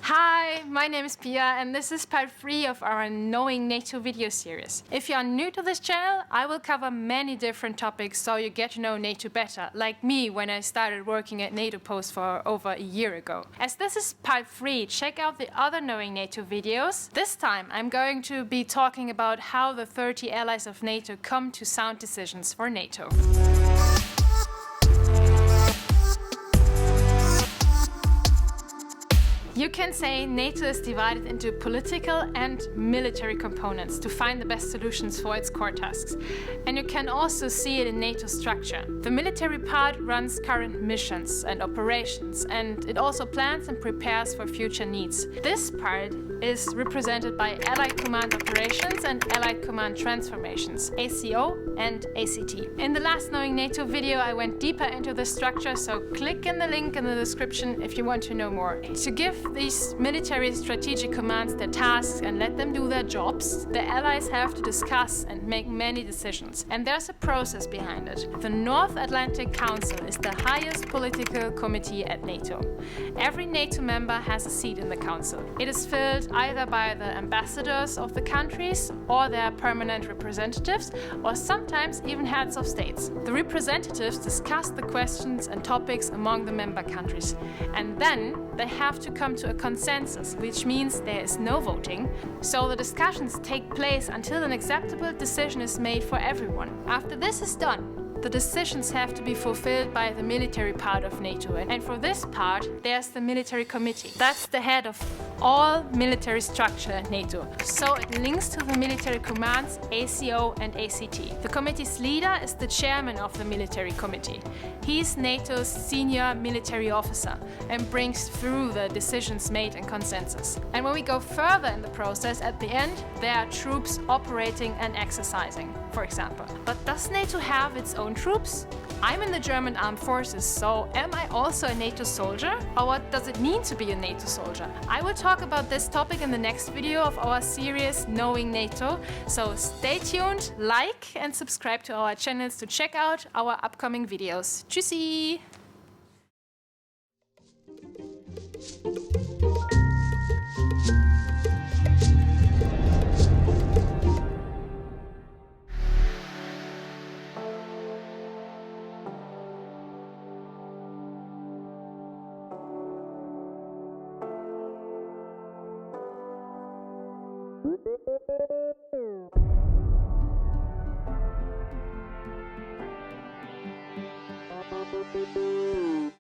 Hi, my name is Pia and this is part 3 of our Knowing NATO video series. If you are new to this channel, I will cover many different topics so you get to know NATO better, like me when I started working at NATO Post for over a year ago. As this is part 3, check out the other Knowing NATO videos. This time I'm going to be talking about how the 30 allies of NATO come to sound decisions for NATO. You can say NATO is divided into political and military components to find the best solutions for its core tasks. And you can also see it in NATO structure. The military part runs current missions and operations, and it also plans and prepares for future needs. This part is represented by Allied Command Operations and Allied Command Transformations, ACO and ACT. In the last Knowing NATO video, I went deeper into the structure, so click in the link in the description if you want to know more. To give these military strategic commands their tasks and let them do their jobs, the allies have to discuss and make many decisions. And there's a process behind it. The North Atlantic Council is the highest political committee at NATO. Every NATO member has a seat in the council. It is filled either by the ambassadors of the countries or their permanent representatives, or sometimes even heads of states. The representatives discuss the questions and topics among the member countries, and then they have to come to a consensus, which means there is no voting. So the discussions take place until an acceptable decision is made for everyone. After this is done, the decisions have to be fulfilled by the military part of NATO, and for this part there's the military committee. That's the head of all military structure at NATO, so it links to the military commands ACO and ACT. The committee's leader is the chairman of the military committee. He's NATO's senior military officer and brings through the decisions made in consensus. And when we go further in the process, at the end there are troops operating and exercising, for example. But does NATO have its own troops? I'm in the German Armed Forces, so am I also a NATO soldier? Or what does it mean to be a NATO soldier? I will talk about this topic in the next video of our series Knowing NATO, so stay tuned, like and subscribe to our channels to check out our upcoming videos. Tschüssi!